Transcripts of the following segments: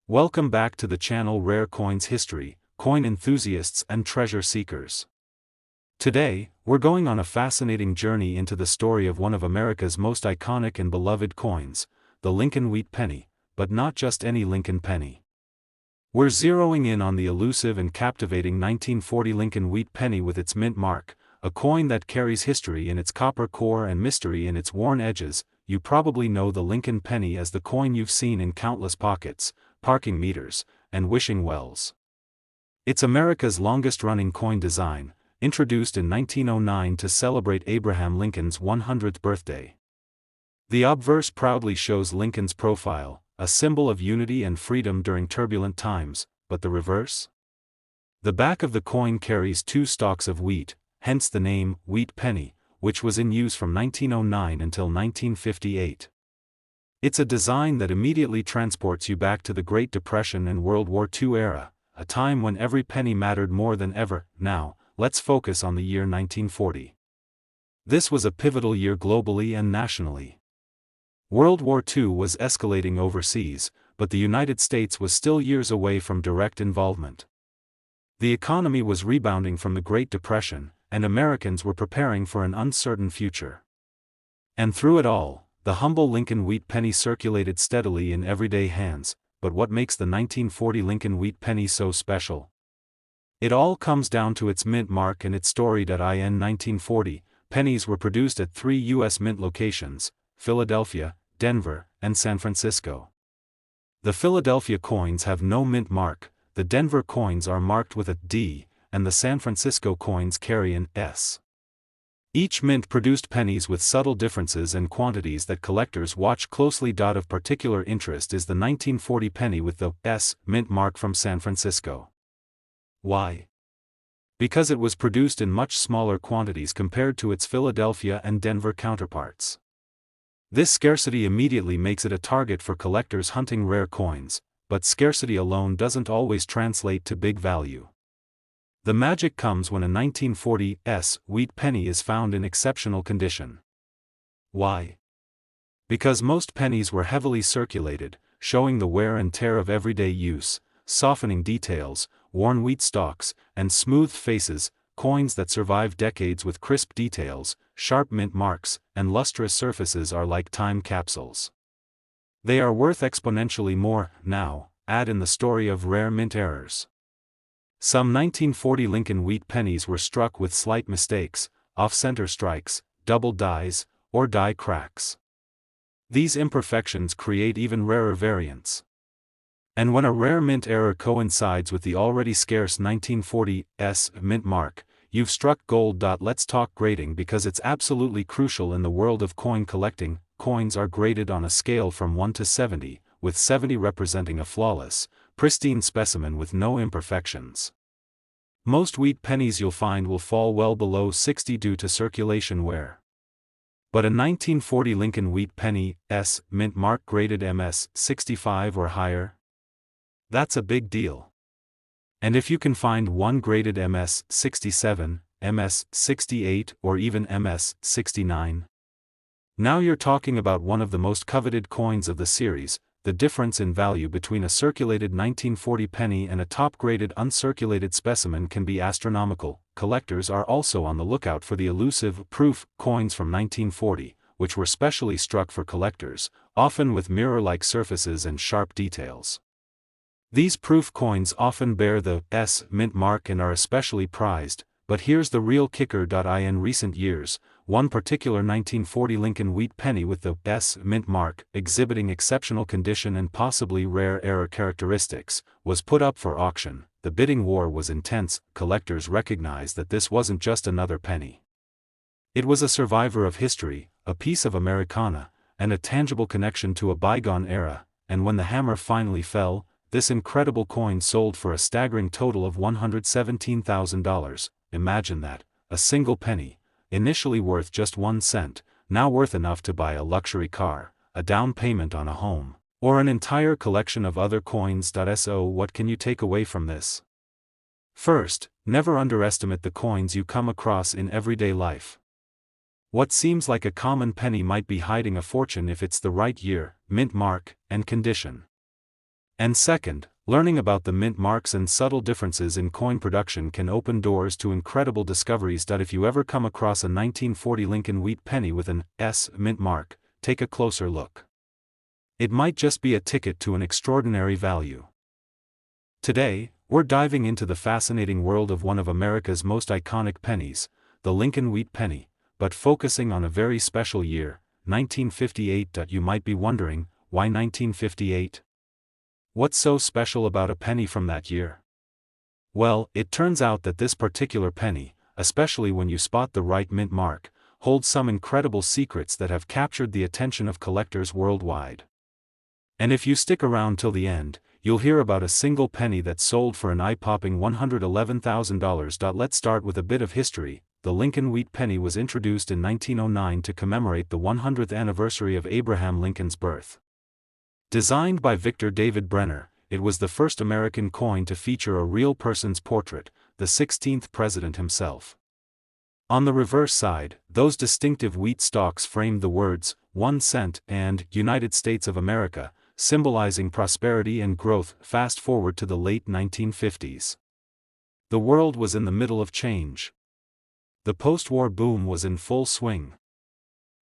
Welcome back to the channel Rare Coins History, coin enthusiasts and treasure seekers. Today, we're going on a fascinating journey into the story of one of America's most iconic and beloved coins, the Lincoln Wheat Penny, but not just any Lincoln penny. We're zeroing in on the elusive and captivating 1940 Lincoln Wheat Penny with its mint mark, a coin that carries history in its copper core and mystery in its worn edges. You probably know the Lincoln penny as the coin you've seen in countless pockets, parking meters, and wishing wells. It's America's longest-running coin design, introduced in 1909 to celebrate Abraham Lincoln's 100th birthday. The obverse proudly shows Lincoln's profile, a symbol of unity and freedom during turbulent times, but the reverse? The back of the coin carries two stalks of wheat, hence the name, Wheat Penny, which was in use from 1909 until 1958. It's a design that immediately transports you back to the Great Depression and World War II era, a time when every penny mattered more than ever. Now, let's focus on the year 1940. This was a pivotal year globally and nationally. World War II was escalating overseas, but the United States was still years away from direct involvement. The economy was rebounding from the Great Depression, and Americans were preparing for an uncertain future. And through it all, the humble Lincoln Wheat Penny circulated steadily in everyday hands. But what makes the 1940 Lincoln Wheat Penny so special? It all comes down to its mint mark and its story. In 1940, pennies were produced at 3 U.S. mint locations: Philadelphia, Denver, and San Francisco. The Philadelphia coins have no mint mark, the Denver coins are marked with a D, and the San Francisco coins carry an S. Each mint produced pennies with subtle differences and quantities that collectors watch closely. Of particular interest is the 1940 penny with the S mint mark from San Francisco. Why? Because it was produced in much smaller quantities compared to its Philadelphia and Denver counterparts. This scarcity immediately makes it a target for collectors hunting rare coins, but scarcity alone doesn't always translate to big value. The magic comes when a 1940 S wheat penny is found in exceptional condition. Why? Because most pennies were heavily circulated, showing the wear and tear of everyday use, softening details, worn wheat stalks, and smoothed faces. Coins that survive decades with crisp details, sharp mint marks, and lustrous surfaces are like time capsules. They are worth exponentially more. Now, add in the story of rare mint errors. Some 1940 Lincoln Wheat pennies were struck with slight mistakes, off-center strikes, double dies, or die cracks. These imperfections create even rarer variants. And when a rare mint error coincides with the already scarce 1940 S mint mark, you've struck gold. Let's talk grading, because it's absolutely crucial in the world of coin collecting. Coins are graded on a scale from 1 to 70, with 70 representing a flawless, pristine specimen with no imperfections. Most wheat pennies you'll find will fall well below 60 due to circulation wear. But a 1940 Lincoln Wheat Penny S mint mark graded MS 65 or higher? That's a big deal. And if you can find one graded MS 67, MS 68, or even MS 69, now you're talking about one of the most coveted coins of the series. The difference in value between a circulated 1940 penny and a top-graded uncirculated specimen can be astronomical. Collectors are also on the lookout for the elusive proof coins from 1940, which were specially struck for collectors, often with mirror-like surfaces and sharp details. These proof coins often bear the S mint mark and are especially prized, but here's the real kicker. In recent years, one particular 1940 Lincoln Wheat Penny with the S mint mark, exhibiting exceptional condition and possibly rare error characteristics, was put up for auction. The bidding war was intense. Collectors recognized that this wasn't just another penny. It was a survivor of history, a piece of Americana, and a tangible connection to a bygone era. And when the hammer finally fell, this incredible coin sold for a staggering total of $117,000. Imagine that, a single penny, initially worth just 1 cent, now worth enough to buy a luxury car, a down payment on a home, or an entire collection of other coins. So what can you take away from this? First, never underestimate the coins you come across in everyday life. What seems like a common penny might be hiding a fortune if it's the right year, mint mark, and condition. And second, learning about the mint marks and subtle differences in coin production can open doors to incredible discoveries. If you ever come across a 1940 Lincoln wheat penny with an S mint mark, take a closer look. It might just be a ticket to an extraordinary value. Today, we're diving into the fascinating world of one of America's most iconic pennies, the Lincoln wheat penny, but focusing on a very special year, 1958. You might be wondering, why 1958? What's so special about a penny from that year? Well, it turns out that this particular penny, especially when you spot the right mint mark, holds some incredible secrets that have captured the attention of collectors worldwide. And if you stick around till the end, you'll hear about a single penny that sold for an eye-popping $111,000. Let's start with a bit of history. The Lincoln wheat penny was introduced in 1909 to commemorate the 100th anniversary of Abraham Lincoln's birth. Designed by Victor David Brenner, it was the first American coin to feature a real person's portrait, the 16th president himself. On the reverse side, those distinctive wheat stalks framed the words, 1 cent, and United States of America, symbolizing prosperity and growth. Fast forward to the late 1950s. The world was in the middle of change. The post-war boom was in full swing.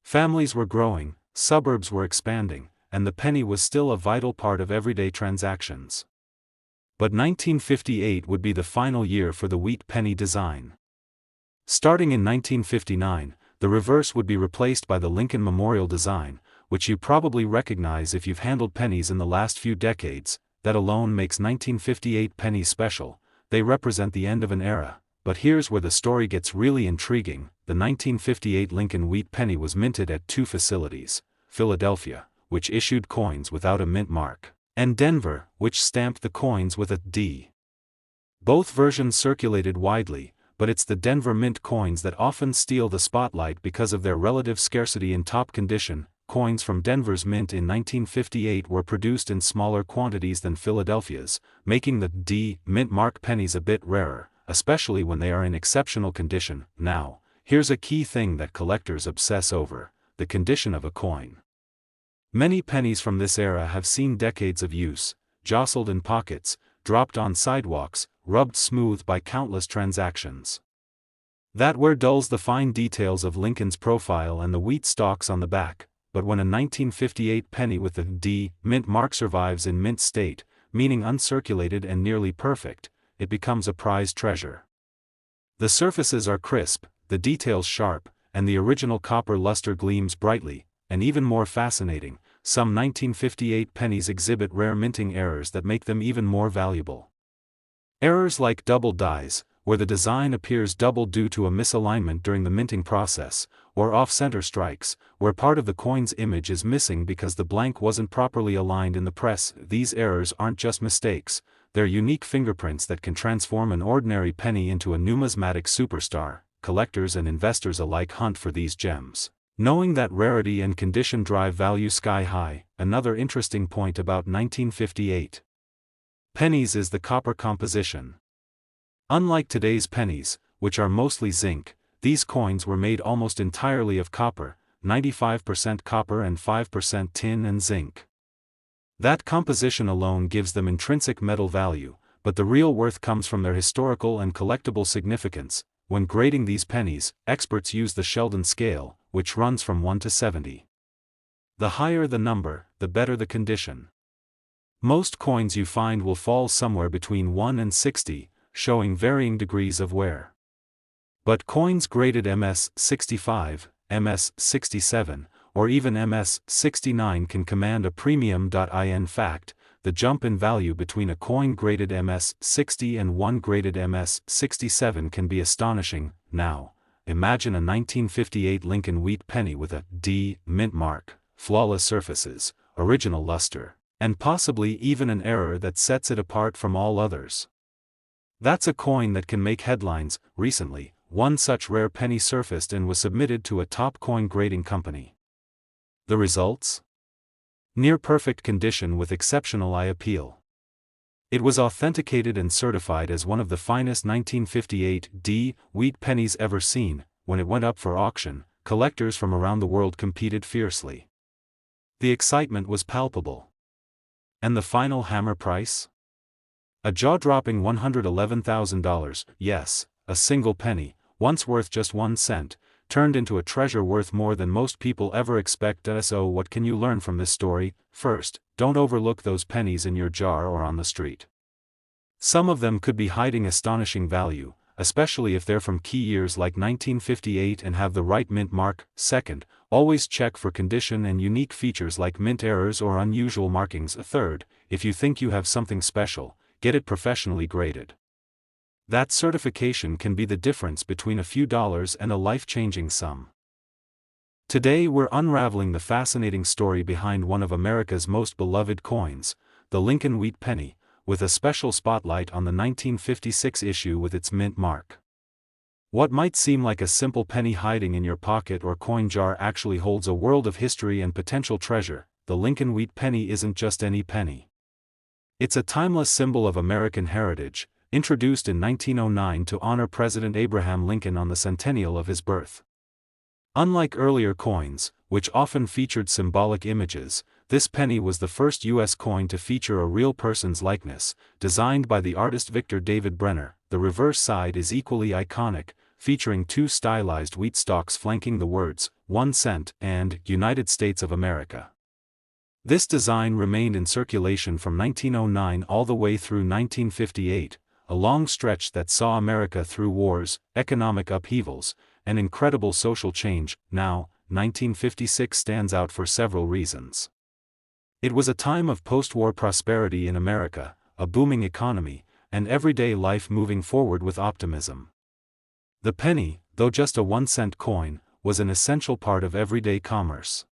Families were growing, suburbs were expanding, and the penny was still a vital part of everyday transactions. But 1958 would be the final year for the wheat penny design. Starting in 1959, the reverse would be replaced by the Lincoln Memorial design, which you probably recognize if you've handled pennies in the last few decades. That alone makes 1958 pennies special. They represent the end of an era. But here's where the story gets really intriguing. The 1958 Lincoln wheat penny was minted at two facilities: Philadelphia, which issued coins without a mint mark, and Denver, which stamped the coins with a D. Both versions circulated widely, but it's the Denver mint coins that often steal the spotlight because of their relative scarcity in top condition. Coins from Denver's mint in 1958 were produced in smaller quantities than Philadelphia's, making the D mint mark pennies a bit rarer, especially when they are in exceptional condition. Now, here's a key thing that collectors obsess over: the condition of a coin. Many pennies from this era have seen decades of use, jostled in pockets, dropped on sidewalks, rubbed smooth by countless transactions. That where dulls the fine details of Lincoln's profile and the wheat stalks on the back. But when a 1958 penny with the D mint mark survives in mint state, meaning uncirculated and nearly perfect, it becomes a prized treasure. The surfaces are crisp, the details sharp, and the original copper luster gleams brightly. And even more fascinating, some 1958 pennies exhibit rare minting errors that make them even more valuable. Errors like double dies, where the design appears double due to a misalignment during the minting process, or off-center strikes, where part of the coin's image is missing because the blank wasn't properly aligned in the press. These errors aren't just mistakes, they're unique fingerprints that can transform an ordinary penny into a numismatic superstar. Collectors and investors alike hunt for these gems, knowing that rarity and condition drive value sky high. Another interesting point about 1958 pennies is the copper composition. Unlike today's pennies, which are mostly zinc, these coins were made almost entirely of copper, 95% copper and 5% tin and zinc. That composition alone gives them intrinsic metal value, but the real worth comes from their historical and collectible significance. When grading these pennies, experts use the Sheldon scale, which runs from 1 to 70. The higher the number, the better the condition. Most coins you find will fall somewhere between 1 and 60, showing varying degrees of wear. But coins graded MS 65, MS 67, or even MS 69 can command a premium. In fact, the jump in value between a coin graded MS 60 and one graded MS 67 can be astonishing. Now, imagine a 1958 Lincoln wheat penny with a D mint mark, flawless surfaces, original luster, and possibly even an error that sets it apart from all others. That's a coin that can make headlines. Recently, one such rare penny surfaced and was submitted to a top coin grading company. The results? Near perfect condition with exceptional eye appeal. It was authenticated and certified as one of the finest 1958 D wheat pennies ever seen. When it went up for auction, collectors from around the world competed fiercely. The excitement was palpable. And the final hammer price? A jaw-dropping $111,000, yes, a single penny, once worth just 1 cent, turned into a treasure worth more than most people ever expect. So what can you learn from this story? First, don't overlook those pennies in your jar or on the street. Some of them could be hiding astonishing value, especially if they're from key years like 1958 and have the right mint mark. Second, always check for condition and unique features like mint errors or unusual markings. Third, if you think you have something special, get it professionally graded. That certification can be the difference between a few dollars and a life-changing sum. Today we're unraveling the fascinating story behind one of America's most beloved coins, the Lincoln Wheat Penny, with a special spotlight on the 1956 issue with its mint mark. What might seem like a simple penny hiding in your pocket or coin jar actually holds a world of history and potential treasure. The Lincoln Wheat Penny isn't just any penny. It's a timeless symbol of American heritage, introduced in 1909 to honor President Abraham Lincoln on the centennial of his birth. Unlike earlier coins, which often featured symbolic images, this penny was the first U.S. coin to feature a real person's likeness, designed by the artist Victor David Brenner. The reverse side is equally iconic, featuring 2 stylized wheat stalks flanking the words, 1 cent, and United States of America. This design remained in circulation from 1909 all the way through 1958, a long stretch that saw America through wars, economic upheavals, and incredible social change. Now, 1956 stands out for several reasons. It was a time of post-war prosperity in America, a booming economy, and everyday life moving forward with optimism. The penny, though just a 1-cent coin, was an essential part of everyday commerce.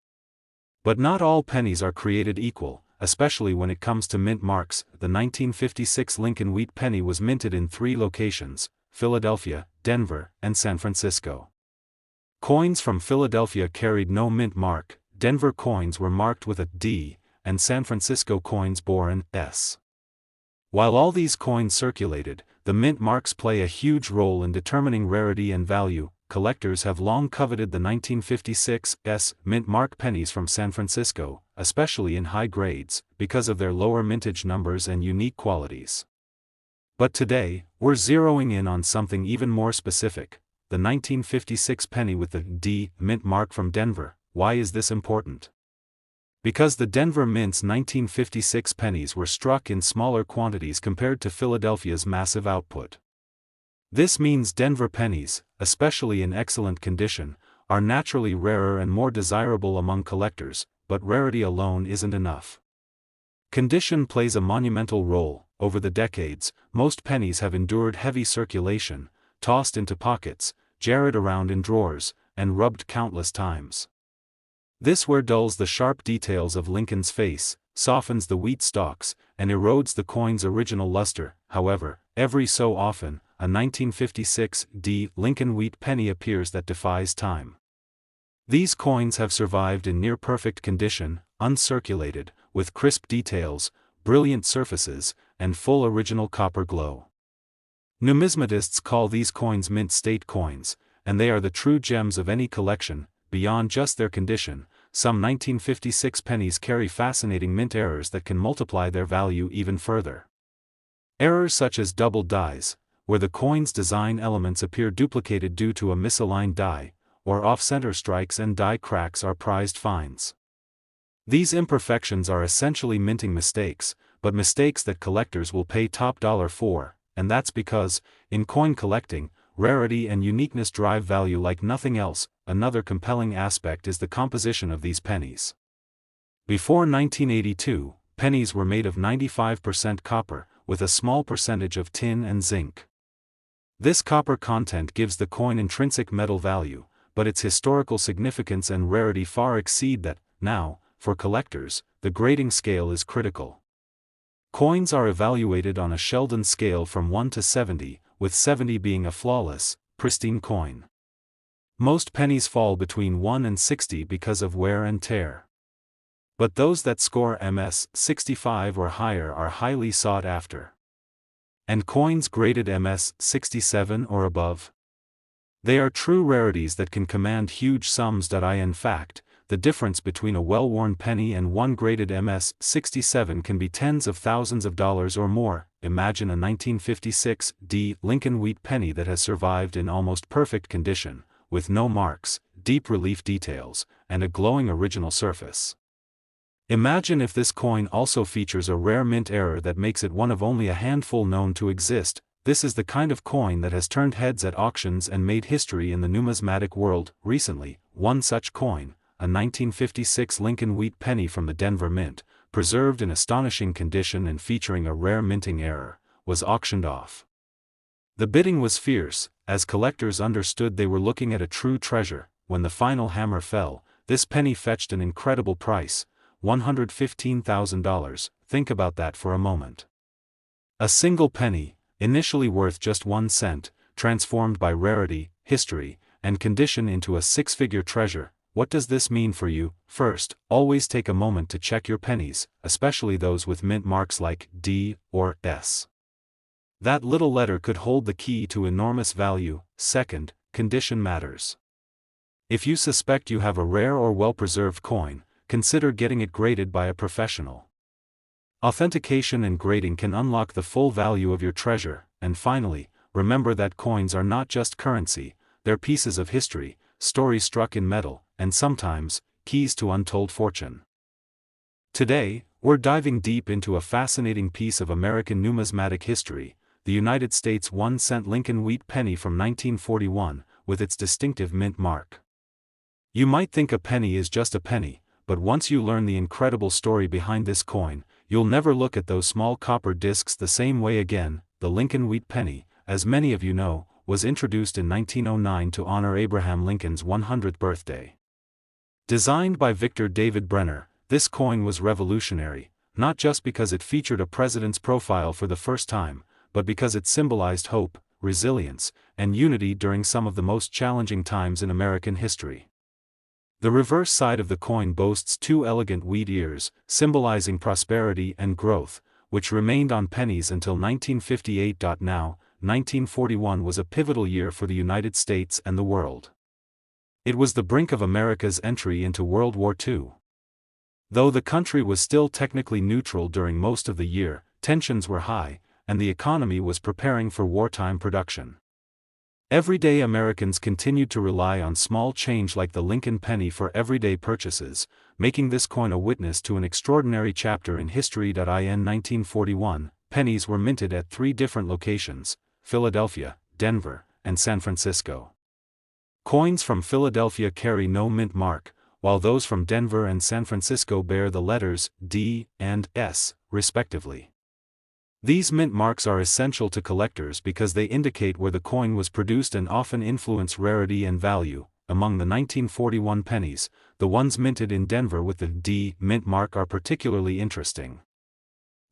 But not all pennies are created equal, especially when it comes to mint marks. The 1956 Lincoln Wheat Penny was minted in 3 locations: Philadelphia, Denver, and San Francisco. Coins from Philadelphia carried no mint mark, Denver coins were marked with a D, and San Francisco coins bore an S. While all these coins circulated, the mint marks play a huge role in determining rarity and value. Collectors have long coveted the 1956 S mint mark pennies from San Francisco, especially in high grades, because of their lower mintage numbers and unique qualities. But today, we're zeroing in on something even more specific: the 1956 penny with the D mint mark from Denver. Why is this important? Because the Denver Mint's 1956 pennies were struck in smaller quantities compared to Philadelphia's massive output. This means Denver pennies, especially in excellent condition, are naturally rarer and more desirable among collectors, but rarity alone isn't enough. Condition plays a monumental role. Over the decades, most pennies have endured heavy circulation, tossed into pockets, jarred around in drawers, and rubbed countless times. This wear dulls the sharp details of Lincoln's face, softens the wheat stalks, and erodes the coin's original luster. However, every so often, a 1956 D Lincoln Wheat Penny appears that defies time. These coins have survived in near-perfect condition, uncirculated, with crisp details, brilliant surfaces, and full original copper glow. Numismatists call these coins mint state coins, and they are the true gems of any collection. Beyond just their condition, some 1956 pennies carry fascinating mint errors that can multiply their value even further. Errors such as double dies, where the coin's design elements appear duplicated due to a misaligned die, or off-center strikes and die cracks, are prized finds. These imperfections are essentially minting mistakes, but mistakes that collectors will pay top dollar for, and that's because, in coin collecting, rarity and uniqueness drive value like nothing else. Another compelling aspect is the composition of these pennies. Before 1982, pennies were made of 95% copper, with a small percentage of tin and zinc. This copper content gives the coin intrinsic metal value, but its historical significance and rarity far exceed that. Now, for collectors, the grading scale is critical. Coins are evaluated on a Sheldon scale from 1 to 70, with 70 being a flawless, pristine coin. Most pennies fall between 1 and 60 because of wear and tear. But those that score MS 65 or higher are highly sought after. And coins graded MS 67 or above? They are true rarities that can command huge sums. In fact, the difference between a well-worn penny and one graded MS-67 can be tens of thousands of dollars or more. Imagine a 1956 D. Lincoln wheat penny that has survived in almost perfect condition, with no marks, deep relief details, and a glowing original surface. Imagine if this coin also features a rare mint error that makes it one of only a handful known to exist. This is the kind of coin that has turned heads at auctions and made history in the numismatic world. Recently, one such coin, a 1956 Lincoln wheat penny from the Denver Mint, preserved in astonishing condition and featuring a rare minting error, was auctioned off. The bidding was fierce, as collectors understood they were looking at a true treasure. When the final hammer fell, this penny fetched an incredible price, $115,000. Think about that for a moment. A single penny, initially worth just 1 cent, transformed by rarity, history, and condition into a six-figure treasure. What does this mean for you? First, always take a moment to check your pennies, especially those with mint marks like D or S. That little letter could hold the key to enormous value. Second, condition matters. If you suspect you have a rare or well-preserved coin, consider getting it graded by a professional. Authentication and grading can unlock the full value of your treasure. And finally, remember that coins are not just currency, they're pieces of history, stories struck in metal, and sometimes, keys to untold fortune. Today, we're diving deep into a fascinating piece of American numismatic history, the United States 1-cent Lincoln wheat penny from 1941, with its distinctive mint mark. You might think a penny is just a penny, but once you learn the incredible story behind this coin, you'll never look at those small copper discs the same way again. The Lincoln wheat penny, as many of you know, was introduced in 1909 to honor Abraham Lincoln's 100th birthday. Designed by Victor David Brenner, this coin was revolutionary, not just because it featured a president's profile for the first time, but because it symbolized hope, resilience, and unity during some of the most challenging times in American history. The reverse side of the coin boasts two elegant wheat ears, symbolizing prosperity and growth, which remained on pennies until 1958. Now, 1941 was a pivotal year for the United States and the world. It was the brink of America's entry into World War II. Though the country was still technically neutral during most of the year, tensions were high, and the economy was preparing for wartime production. Everyday Americans continued to rely on small change like the Lincoln penny for everyday purchases, making this coin a witness to an extraordinary chapter in history. In 1941, pennies were minted at 3 different locations: Philadelphia, Denver, and San Francisco. Coins from Philadelphia carry no mint mark, while those from Denver and San Francisco bear the letters D and S, respectively. These mint marks are essential to collectors because they indicate where the coin was produced and often influence rarity and value. Among the 1941 pennies, the ones minted in Denver with the D mint mark are particularly interesting.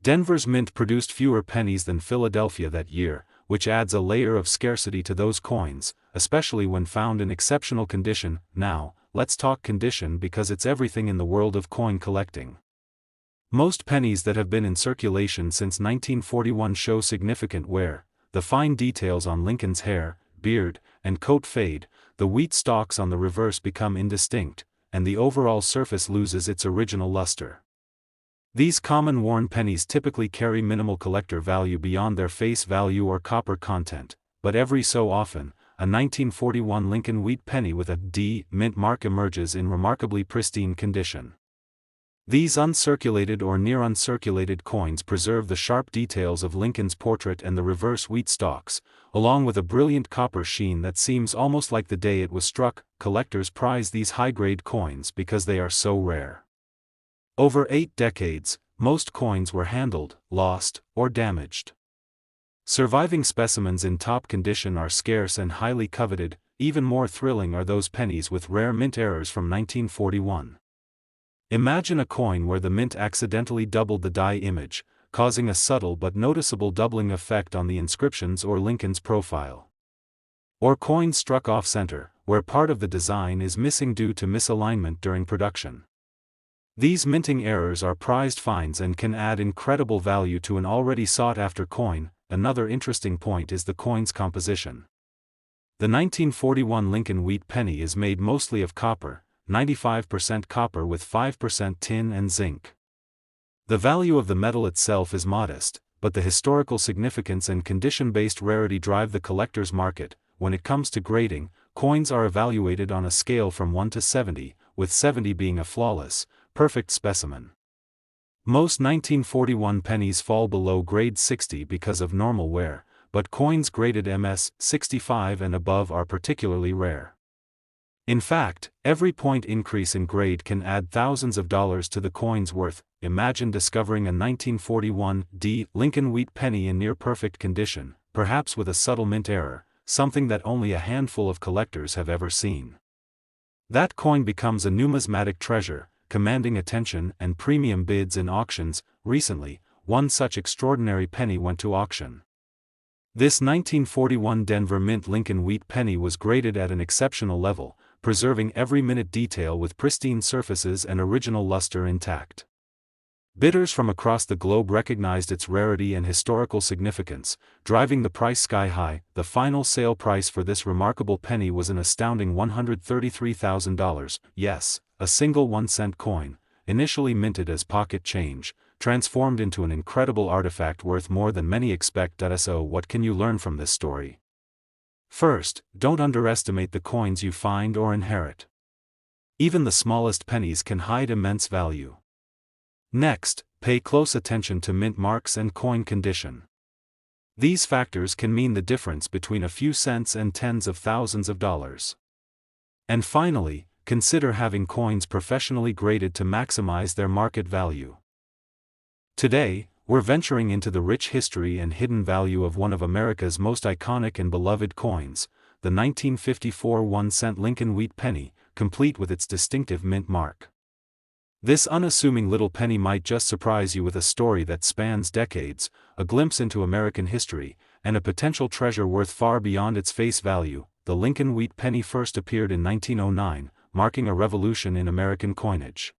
Denver's mint produced fewer pennies than Philadelphia that year, which adds a layer of scarcity to those coins, especially when found in exceptional condition. Now, let's talk condition because it's everything in the world of coin collecting. Most pennies that have been in circulation since 1941 show significant wear. The fine details on Lincoln's hair, beard, and coat fade, the wheat stalks on the reverse become indistinct, and the overall surface loses its original luster. These common worn pennies typically carry minimal collector value beyond their face value or copper content, but every so often, a 1941 Lincoln wheat penny with a D mint mark emerges in remarkably pristine condition. These uncirculated or near-uncirculated coins preserve the sharp details of Lincoln's portrait and the reverse wheat stalks, along with a brilliant copper sheen that seems almost like the day it was struck. Collectors prize these high-grade coins because they are so rare. Over 8 decades, most coins were handled, lost, or damaged. Surviving specimens in top condition are scarce and highly coveted. Even more thrilling are those pennies with rare mint errors from 1941. Imagine a coin where the mint accidentally doubled the die image, causing a subtle but noticeable doubling effect on the inscriptions or Lincoln's profile. Or coins struck off-center, where part of the design is missing due to misalignment during production. These minting errors are prized finds and can add incredible value to an already sought-after coin. Another interesting point is the coin's composition. The 1941 Lincoln wheat penny is made mostly of copper, 95% copper with 5% tin and zinc. The value of the metal itself is modest, but the historical significance and condition-based rarity drive the collector's market. When it comes to grading, coins are evaluated on a scale from 1 to 70, with 70 being a flawless, perfect specimen. Most 1941 pennies fall below grade 60 because of normal wear, but coins graded MS 65 and above are particularly rare. In fact, every point increase in grade can add thousands of dollars to the coin's worth. Imagine discovering a 1941 D Lincoln wheat penny in near-perfect condition, perhaps with a subtle mint error, something that only a handful of collectors have ever seen. That coin becomes a numismatic treasure, commanding attention and premium bids in auctions. Recently, one such extraordinary penny went to auction. This 1941 Denver Mint Lincoln wheat penny was graded at an exceptional level, preserving every minute detail with pristine surfaces and original luster intact. Bidders from across the globe recognized its rarity and historical significance, driving the price sky high. The final sale price for this remarkable penny was an astounding $133,000. Yes, a single 1-cent coin, initially minted as pocket change, transformed into an incredible artifact worth more than many expect. So what can you learn from this story? First, don't underestimate the coins you find or inherit. Even the smallest pennies can hide immense value. Next, pay close attention to mint marks and coin condition. These factors can mean the difference between a few cents and tens of thousands of dollars. And finally, consider having coins professionally graded to maximize their market value. Today, we're venturing into the rich history and hidden value of one of America's most iconic and beloved coins, the 1954 1-cent Lincoln wheat penny, complete with its distinctive mint mark. This unassuming little penny might just surprise you with a story that spans decades, a glimpse into American history, and a potential treasure worth far beyond its face value. The Lincoln wheat penny first appeared in 1909, marking a revolution in American coinage.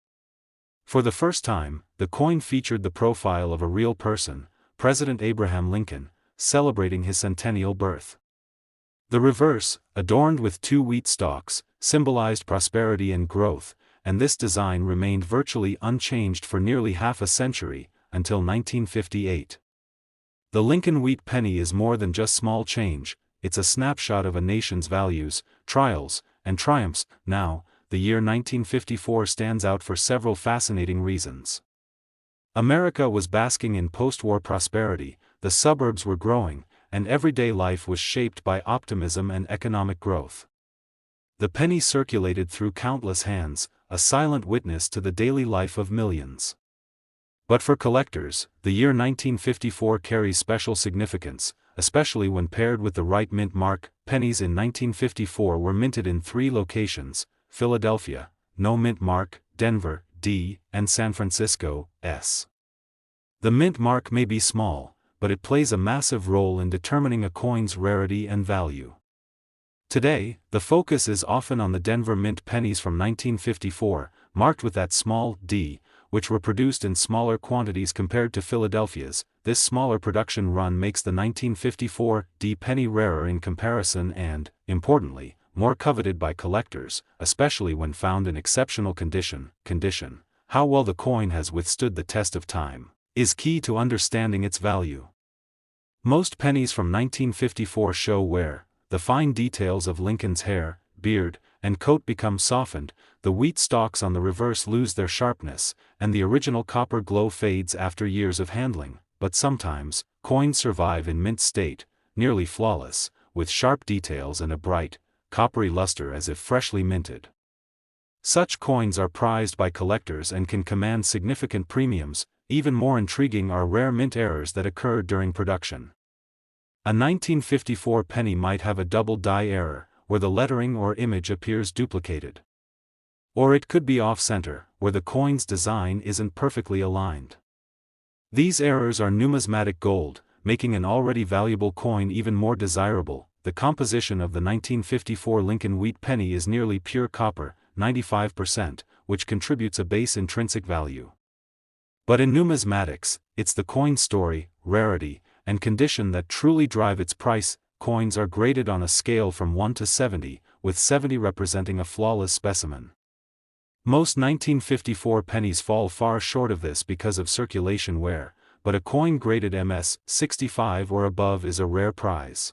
For the first time, the coin featured the profile of a real person, President Abraham Lincoln, celebrating his centennial birth. The reverse, adorned with 2 wheat stalks, symbolized prosperity and growth, and this design remained virtually unchanged for nearly half a century, until 1958. The Lincoln wheat penny is more than just small change, it's a snapshot of a nation's values, trials, and triumphs. Now, the year 1954 stands out for several fascinating reasons. America was basking in post-war prosperity, the suburbs were growing, and everyday life was shaped by optimism and economic growth. The penny circulated through countless hands, a silent witness to the daily life of millions. But for collectors, the year 1954 carries special significance, especially when paired with the right mint mark. Pennies in 1954 were minted in 3 locations: Philadelphia, no mint mark; Denver, D, and San Francisco, S. The mint mark may be small, but it plays a massive role in determining a coin's rarity and value. Today, the focus is often on the Denver mint pennies from 1954, marked with that small d, which were produced in smaller quantities compared to Philadelphia's. This smaller production run makes the 1954 D penny rarer in comparison and, importantly, more coveted by collectors, especially when found in exceptional condition. How well the coin has withstood the test of time is key to understanding its value. Most pennies from 1954 show wear. The fine details of Lincoln's hair, beard, and coat become softened, the wheat stalks on the reverse lose their sharpness, and the original copper glow fades after years of handling. But sometimes, coins survive in mint state, nearly flawless, with sharp details and a bright, coppery luster as if freshly minted. Such coins are prized by collectors and can command significant premiums. Even more intriguing are rare mint errors that occurred during production. A 1954 penny might have a double die error, where the lettering or image appears duplicated. Or it could be off-center, where the coin's design isn't perfectly aligned. These errors are numismatic gold, making an already valuable coin even more desirable. The composition of the 1954 Lincoln wheat penny is nearly pure copper, 95%, which contributes a base intrinsic value. But in numismatics, it's the coin's story, rarity, and condition that truly drive its price. Coins are graded on a scale from 1 to 70, with 70 representing a flawless specimen. Most 1954 pennies fall far short of this because of circulation wear, but a coin graded MS 65 or above is a rare prize.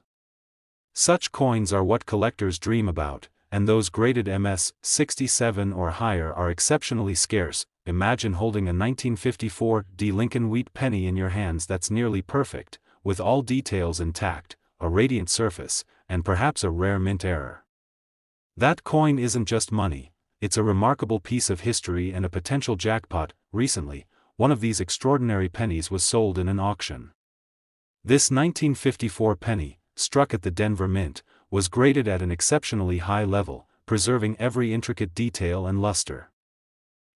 Such coins are what collectors dream about, and those graded MS 67 or higher are exceptionally scarce. Imagine holding a 1954 D Lincoln wheat penny in your hands that's nearly perfect, with all details intact, a radiant surface, and perhaps a rare mint error. That coin isn't just money, it's a remarkable piece of history and a potential jackpot. Recently, one of these extraordinary pennies was sold in an auction. This 1954 penny, struck at the Denver Mint, was graded at an exceptionally high level, preserving every intricate detail and luster.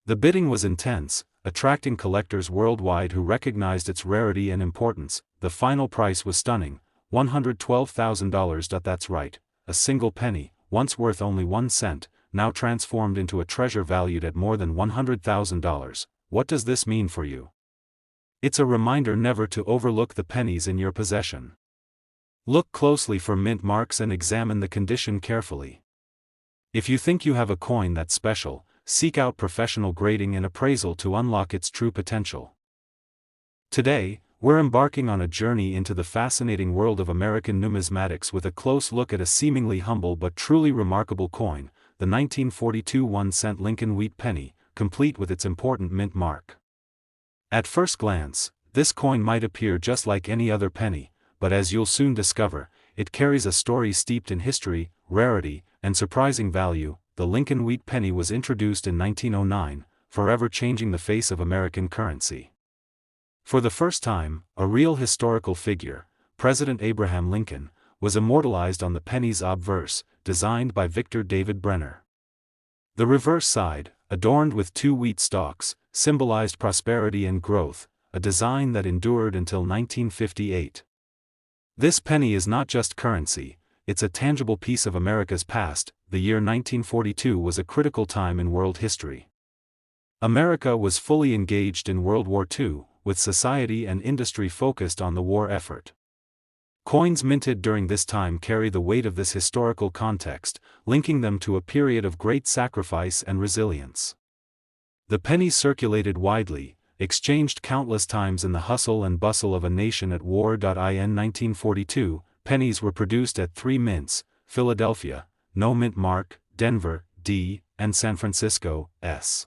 The bidding was intense, attracting collectors worldwide who recognized its rarity and importance. The final price was stunning, $112,000. That's right, a single penny, once worth only 1 cent, now transformed into a treasure valued at more than $100,000. What does this mean for you? It's a reminder never to overlook the pennies in your possession. Look closely for mint marks and examine the condition carefully. If you think you have a coin that's special, seek out professional grading and appraisal to unlock its true potential. Today, we're embarking on a journey into the fascinating world of American numismatics with a close look at a seemingly humble but truly remarkable coin, the 1942 1-cent Lincoln wheat penny, complete with its important mint mark. At first glance, this coin might appear just like any other penny, but as you'll soon discover, it carries a story steeped in history, rarity, and surprising value. The Lincoln wheat penny was introduced in 1909, forever changing the face of American currency. For the first time, a real historical figure, President Abraham Lincoln, was immortalized on the penny's obverse, designed by Victor David Brenner. The reverse side, adorned with 2 wheat stalks, symbolized prosperity and growth, a design that endured until 1958. This penny is not just currency, it's a tangible piece of America's past. The year 1942 was a critical time in world history. America was fully engaged in World War II, with society and industry focused on the war effort. Coins minted during this time carry the weight of this historical context, linking them to a period of great sacrifice and resilience. The penny circulated widely, exchanged countless times in the hustle and bustle of a nation at war. In 1942, pennies were produced at 3 mints: Philadelphia, no mint mark; Denver, D, and San Francisco, S.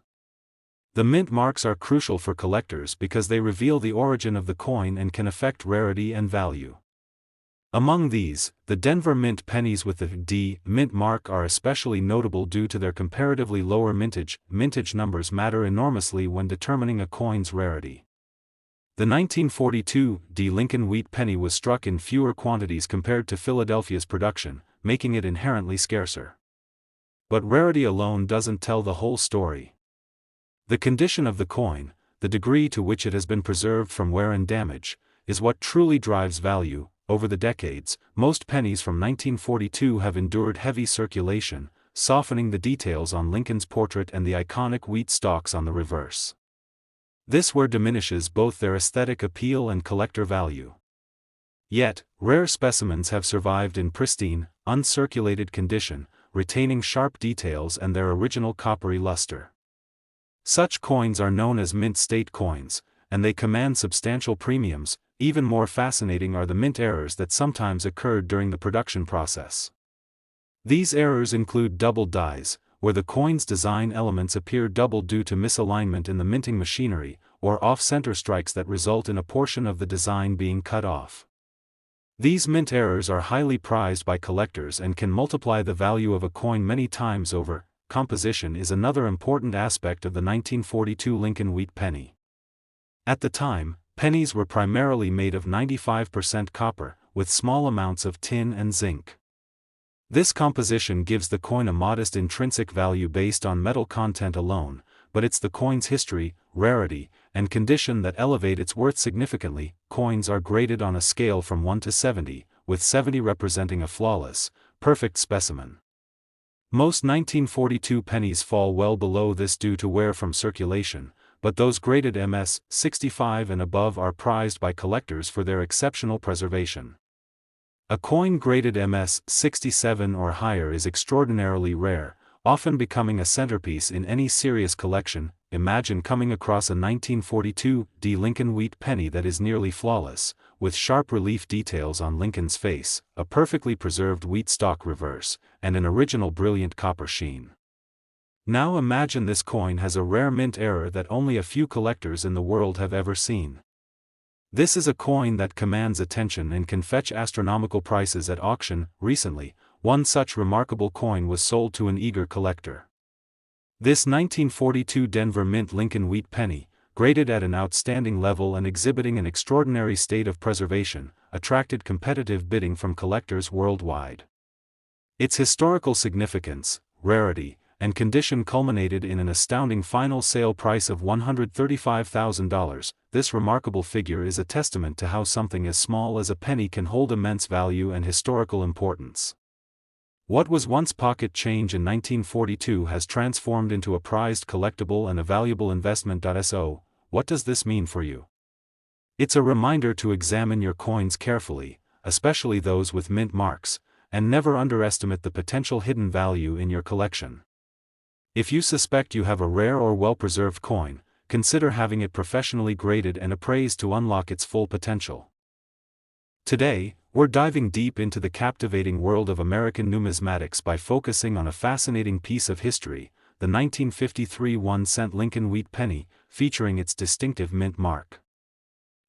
The mint marks are crucial for collectors because they reveal the origin of the coin and can affect rarity and value. Among these, the Denver Mint pennies with the D mint mark are especially notable due to their comparatively lower mintage. Mintage numbers matter enormously when determining a coin's rarity. The 1942 D Lincoln wheat penny was struck in fewer quantities compared to Philadelphia's production, making it inherently scarcer. But rarity alone doesn't tell the whole story. The condition of the coin, the degree to which it has been preserved from wear and damage, is what truly drives value. Over the decades, most pennies from 1942 have endured heavy circulation, softening the details on Lincoln's portrait and the iconic wheat stalks on the reverse. This wear diminishes both their aesthetic appeal and collector value. Yet, rare specimens have survived in pristine, uncirculated condition, retaining sharp details and their original coppery luster. Such coins are known as mint state coins, and they command substantial premiums. Even more fascinating are the mint errors that sometimes occurred during the production process. These errors include double dies, where the coin's design elements appear double due to misalignment in the minting machinery, or off-center strikes that result in a portion of the design being cut off. These mint errors are highly prized by collectors and can multiply the value of a coin many times over. Composition is another important aspect of the 1942 Lincoln wheat penny. At the time, pennies were primarily made of 95% copper, with small amounts of tin and zinc. This composition gives the coin a modest intrinsic value based on metal content alone, but it's the coin's history, rarity, and condition that elevate its worth significantly. Coins are graded on a scale from 1 to 70, with 70 representing a flawless, perfect specimen. Most 1942 pennies fall well below this due to wear from circulation, but those graded MS 65 and above are prized by collectors for their exceptional preservation. A coin graded MS 67 or higher is extraordinarily rare, often becoming a centerpiece in any serious collection. Imagine coming across a 1942 Lincoln wheat penny that is nearly flawless, with sharp relief details on Lincoln's face, a perfectly preserved wheat stalk reverse, and an original brilliant copper sheen. Now imagine this coin has a rare mint error that only a few collectors in the world have ever seen. This is a coin that commands attention and can fetch astronomical prices at auction. Recently, one such remarkable coin was sold to an eager collector. This 1942 Denver Mint Lincoln wheat penny, graded at an outstanding level and exhibiting an extraordinary state of preservation, attracted competitive bidding from collectors worldwide. Its historical significance, rarity, and condition culminated in an astounding final sale price of $135,000. This remarkable figure is a testament to how something as small as a penny can hold immense value and historical importance. What was once pocket change in 1942 has transformed into a prized collectible and a valuable investment. So, what does this mean for you? It's a reminder to examine your coins carefully, especially those with mint marks, and never underestimate the potential hidden value in your collection. If you suspect you have a rare or well-preserved coin, consider having it professionally graded and appraised to unlock its full potential. Today, we're diving deep into the captivating world of American numismatics by focusing on a fascinating piece of history, the 1953 1-cent Lincoln wheat penny, featuring its distinctive mint mark.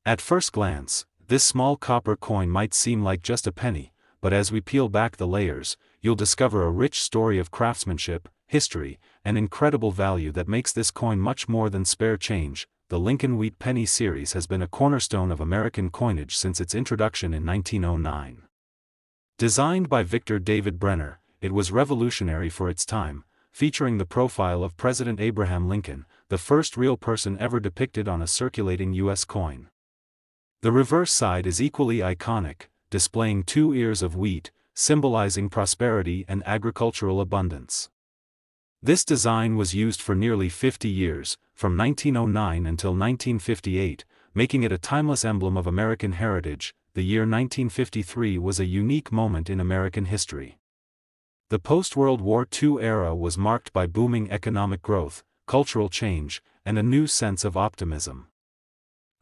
At first glance, this small copper coin might seem like just a penny, but as we peel back the layers, you'll discover a rich story of craftsmanship, history, and incredible value that makes this coin much more than spare change. The Lincoln Wheat Penny series has been a cornerstone of American coinage since its introduction in 1909. Designed by Victor David Brenner, it was revolutionary for its time, featuring the profile of President Abraham Lincoln, the first real person ever depicted on a circulating U.S. coin. The reverse side is equally iconic, displaying 2 ears of wheat, symbolizing prosperity and agricultural abundance. This design was used for nearly 50 years, from 1909 until 1958, making it a timeless emblem of American heritage. The year 1953 was a unique moment in American history. The post-World War II era was marked by booming economic growth, cultural change, and a new sense of optimism.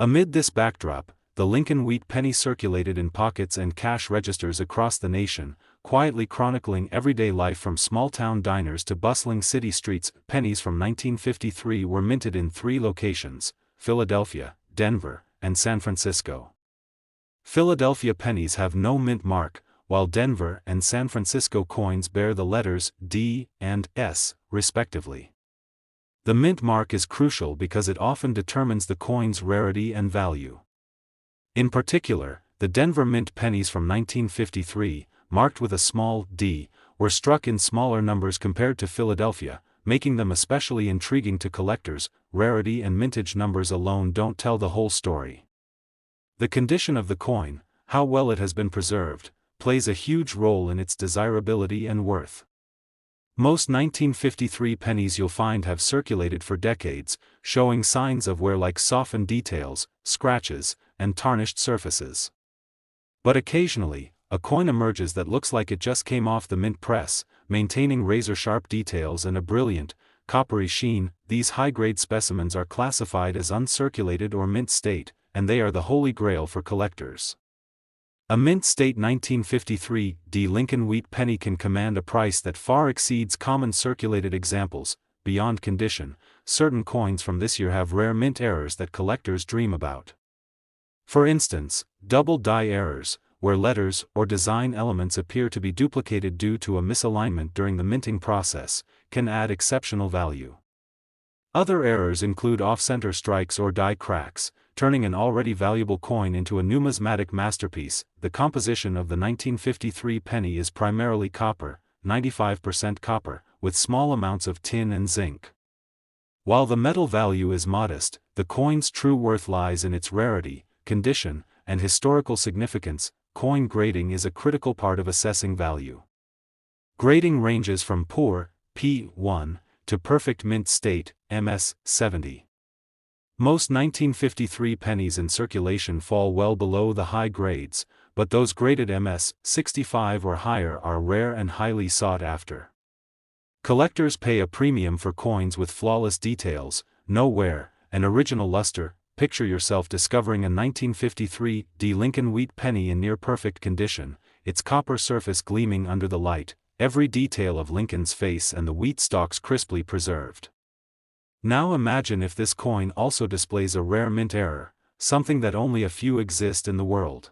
Amid this backdrop, the Lincoln wheat penny circulated in pockets and cash registers across the nation, quietly chronicling everyday life from small-town diners to bustling city streets. Pennies from 1953 were minted in 3 locations: Philadelphia, Denver, and San Francisco. Philadelphia pennies have no mint mark, while Denver and San Francisco coins bear the letters D and S, respectively. The mint mark is crucial because it often determines the coin's rarity and value. In particular, the Denver mint pennies from 1953, marked with a small d, were struck in smaller numbers compared to Philadelphia, making them especially intriguing to collectors. Rarity and mintage numbers alone don't tell the whole story. The condition of the coin, how well it has been preserved, plays a huge role in its desirability and worth. Most 1953 pennies you'll find have circulated for decades, showing signs of wear like softened details, scratches, and tarnished surfaces. But occasionally, a coin emerges that looks like it just came off the mint press, maintaining razor-sharp details and a brilliant, coppery sheen. These high-grade specimens are classified as uncirculated or mint state, and they are the holy grail for collectors. A mint state 1953 Lincoln wheat penny can command a price that far exceeds common circulated examples. Beyond condition, certain coins from this year have rare mint errors that collectors dream about. For instance, double die errors, where letters or design elements appear to be duplicated due to a misalignment during the minting process, can add exceptional value. Other errors include off-center strikes or die cracks, turning an already valuable coin into a numismatic masterpiece. The composition of the 1953 penny is primarily copper, 95% copper, with small amounts of tin and zinc. While the metal value is modest, the coin's true worth lies in its rarity, condition, and historical significance. Coin grading is a critical part of assessing value. Grading ranges from poor, P1, to perfect mint state, MS, 70. Most 1953 pennies in circulation fall well below the high grades, but those graded MS, 65 or higher are rare and highly sought after. Collectors pay a premium for coins with flawless details, no wear, and original luster. Picture yourself discovering a 1953 Lincoln wheat penny in near-perfect condition, its copper surface gleaming under the light, every detail of Lincoln's face and the wheat stalks crisply preserved. Now imagine if this coin also displays a rare mint error, something that only a few exist in the world.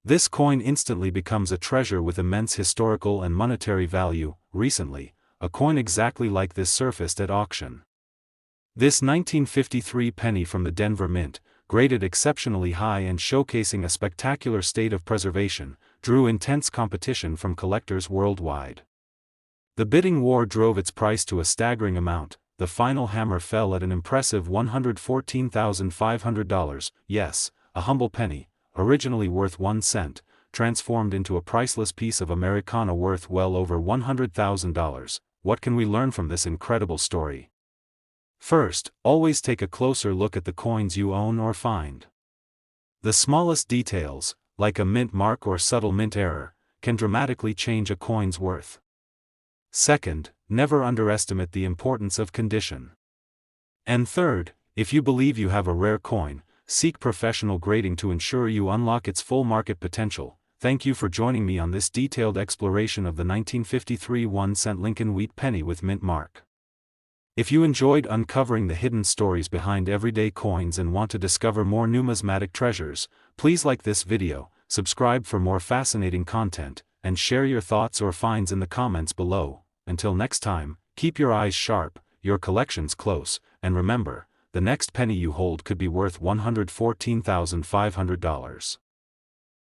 This coin instantly becomes a treasure with immense historical and monetary value. Recently, a coin exactly like this surfaced at auction. This 1953 penny from the Denver Mint, graded exceptionally high and showcasing a spectacular state of preservation, drew intense competition from collectors worldwide. The bidding war drove its price to a staggering amount. The final hammer fell at an impressive $114,500. Yes, a humble penny, originally worth 1 cent, transformed into a priceless piece of Americana worth well over $100,000. What can we learn from this incredible story? First, always take a closer look at the coins you own or find. The smallest details, like a mint mark or subtle mint error, can dramatically change a coin's worth. Second, never underestimate the importance of condition. And third, if you believe you have a rare coin, seek professional grading to ensure you unlock its full market potential. Thank you for joining me on this detailed exploration of the 1953 1-cent Lincoln wheat penny with mint mark. If you enjoyed uncovering the hidden stories behind everyday coins and want to discover more numismatic treasures, please like this video, subscribe for more fascinating content, and share your thoughts or finds in the comments below. Until next time, keep your eyes sharp, your collections close, and remember, the next penny you hold could be worth $114,500.